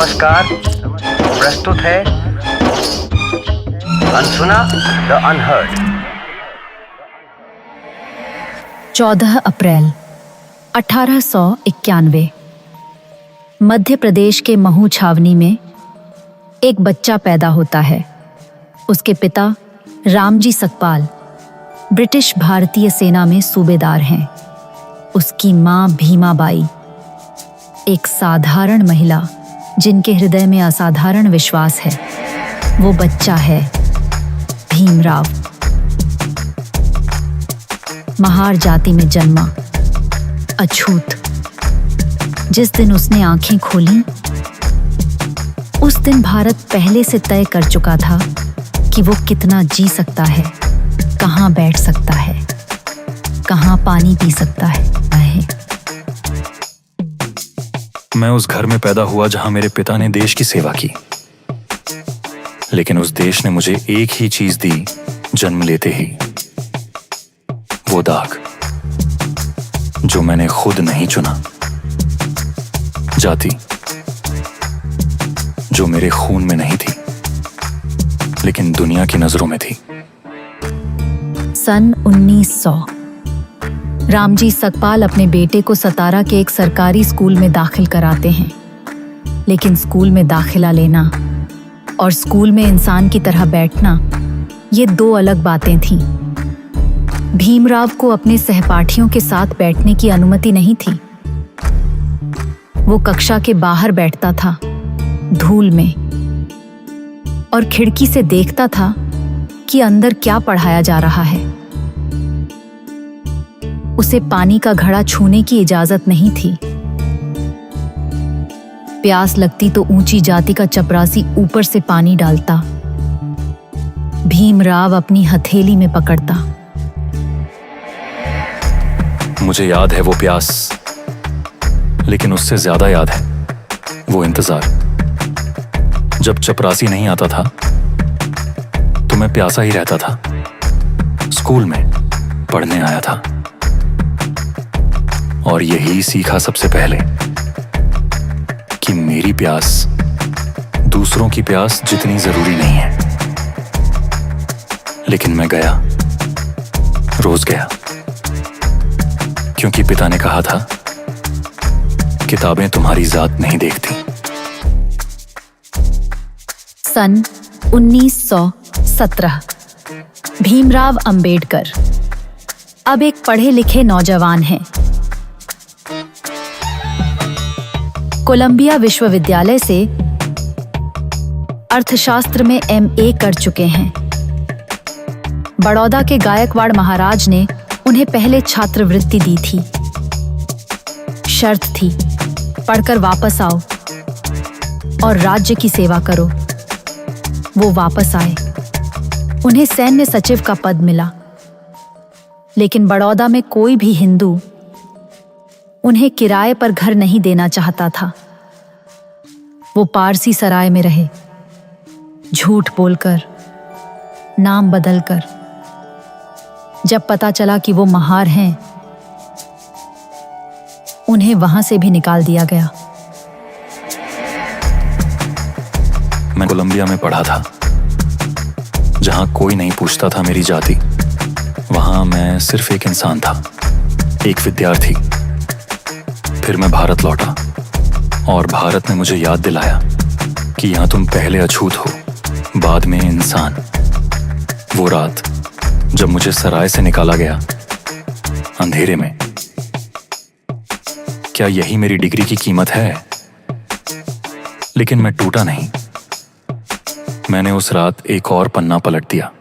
नमस्कार, प्रस्तुत है अनसुना द अनहर्ड। 14 अप्रैल 1891 मध्य प्रदेश के महू छावनी में एक बच्चा पैदा होता है। उसके पिता रामजी सकपाल ब्रिटिश भारतीय सेना में सूबेदार हैं। उसकी मां भीमाबाई एक साधारण महिला जिनके हृदय में असाधारण विश्वास है। वो बच्चा है भीमराव। महार जाति में जन्मा, अछूत। जिस दिन उसने आंखें खोली उस दिन भारत पहले से तय कर चुका था कि वो कितना जी सकता है, कहाँ बैठ सकता है, कहाँ पानी पी सकता है। मैं उस घर में पैदा हुआ जहां मेरे पिता ने देश की सेवा की, लेकिन उस देश ने मुझे एक ही चीज दी जन्म लेते ही, वो दाग जो मैंने खुद नहीं चुना, जाति जो मेरे खून में नहीं थी लेकिन दुनिया की नजरों में थी। सन 1900 रामजी सकपाल अपने बेटे को सतारा के एक सरकारी स्कूल में दाखिल कराते हैं। लेकिन स्कूल में दाखिला लेना और स्कूल में इंसान की तरह बैठना, ये दो अलग बातें थीं। भीमराव को अपने सहपाठियों के साथ बैठने की अनुमति नहीं थी। वो कक्षा के बाहर बैठता था, धूल में, और खिड़की से देखता था कि अंदर क्या पढ़ाया जा रहा है। उसे पानी का घड़ा छूने की इजाजत नहीं थी। प्यास लगती तो ऊंची जाति का चपरासी ऊपर से पानी डालता। भीमराव अपनी हथेली में पकड़ता। मुझे याद है वो प्यास, लेकिन उससे ज्यादा याद है वो इंतजार। जब चपरासी नहीं आता था तो मैं प्यासा ही रहता था। स्कूल में पढ़ने आया था और यही सीखा सबसे पहले कि मेरी प्यास दूसरों की प्यास जितनी जरूरी नहीं है। लेकिन मैं गया, रोज गया, क्योंकि पिता ने कहा था किताबें तुम्हारी जात नहीं देखती। सन 1917 भीमराव अंबेडकर अब एक पढ़े लिखे नौजवान हैं। कोलंबिया विश्वविद्यालय से अर्थशास्त्र में MA कर चुके हैं। बड़ौदा के गायकवाड़ महाराज ने उन्हें पहले छात्रवृत्ति दी थी। शर्त थी, पढ़कर वापस आओ और राज्य की सेवा करो। वो वापस आए। उन्हें सैन्य सचिव का पद मिला। लेकिन बड़ौदा में कोई भी हिंदू उन्हें किराए पर घर नहीं देना चाहता था। वो पारसी सराय में रहे, झूठ बोलकर, नाम बदलकर। जब पता चला कि वो महार हैं, उन्हें वहां से भी निकाल दिया गया। मैं कोलंबिया में पढ़ा था, जहां कोई नहीं पूछता था मेरी जाति। वहां मैं सिर्फ एक इंसान था, एक विद्यार्थी। फिर मैं भारत लौटा और भारत ने मुझे याद दिलाया कि यहां तुम पहले अछूत हो, बाद में इंसान। वो रात जब मुझे सराय से निकाला गया, अंधेरे में, क्या यही मेरी डिग्री की कीमत है? लेकिन मैं टूटा नहीं। मैंने उस रात एक और पन्ना पलट दिया।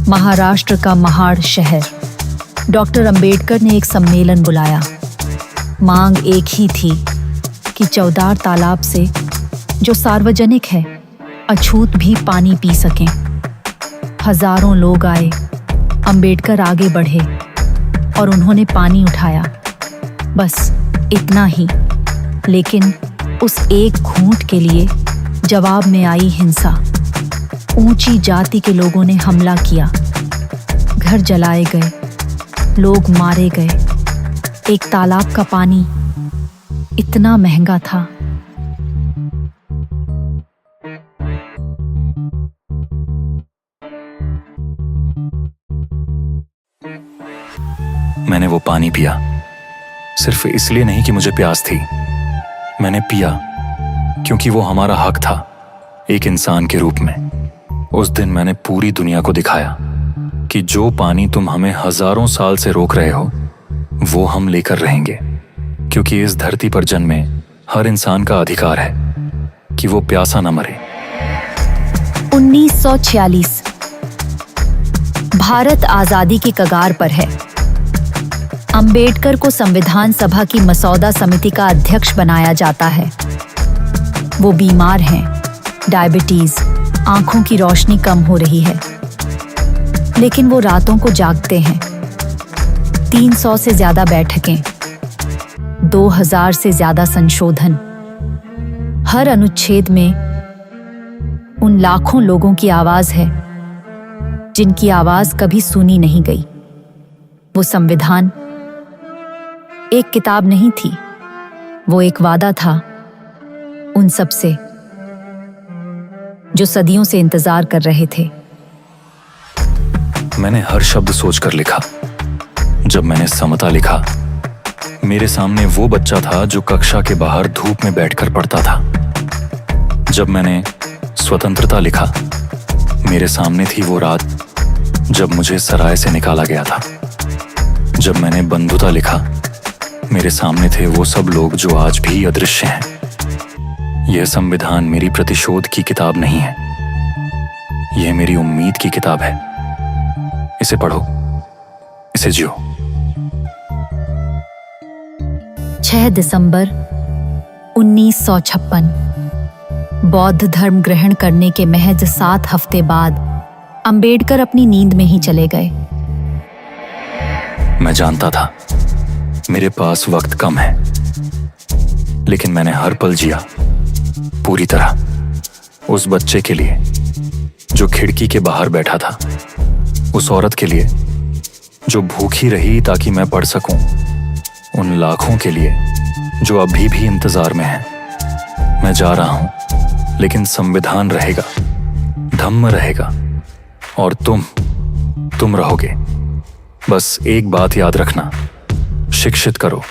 महाराष्ट्र का महाड़ शहर। डॉक्टर अंबेडकर ने एक सम्मेलन बुलाया। मांग एक ही थी कि चौदार तालाब से, जो सार्वजनिक है, अछूत भी पानी पी सकें। हजारों लोग आए। अंबेडकर आगे बढ़े और उन्होंने पानी उठाया। बस इतना ही। लेकिन उस एक घूंट के लिए जवाब में आई हिंसा। ऊंची जाति के लोगों ने हमला किया। घर जलाए गए, लोग मारे गए। एक तालाब का पानी इतना महंगा था वो पानी पिया, सिर्फ इसलिए नहीं कि मुझे प्यास थी। मैंने पिया क्योंकि वो हमारा हक था, एक इंसान के रूप में। उस दिन मैंने पूरी दुनिया को दिखाया कि जो पानी तुम हमें हजारों साल से रोक रहे हो, वो हम लेकर रहेंगे, क्योंकि इस धरती पर जन्मे हर इंसान का अधिकार है कि वो प्यासा न मरे। 1946 भारत आजादी की कगार पर है। अंबेडकर को संविधान सभा की मसौदा समिति का अध्यक्ष बनाया जाता है। वो बीमार हैं, डायबिटीज, आंखों की रोशनी कम हो रही है, लेकिन वो रातों को जागते हैं। 300 से ज्यादा बैठकें, 2000 से ज्यादा संशोधन। हर अनुच्छेद में उन लाखों लोगों की आवाज है जिनकी आवाज कभी सुनी नहीं गई। वो संविधान एक किताब नहीं थी, वो एक वादा था उन सब से जो सदियों से इंतजार कर रहे थे। मैंने हर शब्द सोचकर लिखा। जब मैंने समता लिखा, मेरे सामने वो बच्चा था जो कक्षा के बाहर धूप में बैठकर पढ़ता था। जब मैंने स्वतंत्रता लिखा, मेरे सामने थी वो रात जब मुझे सराय से निकाला गया था। जब मैंने बंधुता लिखा, मेरे सामने थे वो सब लोग जो आज भी अदृश्य हैं। यह संविधान मेरी प्रतिशोध की किताब नहीं है, यह मेरी उम्मीद की किताब है। इसे पढ़ो, इसे जियो। 6 दिसंबर 1956 बौद्ध धर्म ग्रहण करने के महज 7 हफ्ते बाद अंबेडकर अपनी नींद में ही चले गए। मैं जानता था मेरे पास वक्त कम है, लेकिन मैंने हर पल जिया पूरी तरह। उस बच्चे के लिए जो खिड़की के बाहर बैठा था, उस औरत के लिए जो भूखी रही ताकि मैं पढ़ सकूं, उन लाखों के लिए जो अभी भी इंतजार में हैं। मैं जा रहा हूं, लेकिन संविधान रहेगा, धम्म रहेगा, और तुम रहोगे। बस एक बात याद रखना, शिक्षित करो,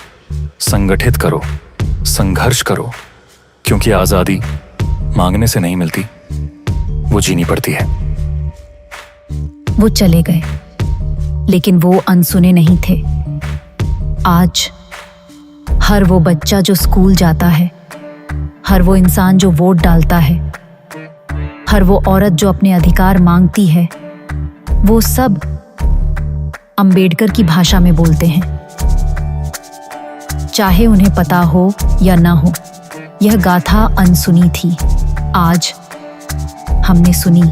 संगठित करो, संघर्ष करो, क्योंकि आजादी मांगने से नहीं मिलती, वो जीनी पड़ती है। वो चले गए, लेकिन वो अनसुने नहीं थे। आज हर वो बच्चा जो स्कूल जाता है, हर वो इंसान जो वोट डालता है, हर वो औरत जो अपने अधिकार मांगती है, वो सब अंबेडकर की भाषा में बोलते हैं। चाहे उन्हें पता हो या ना हो, यह गाथा अनसुनी थी। आज हमने सुनी।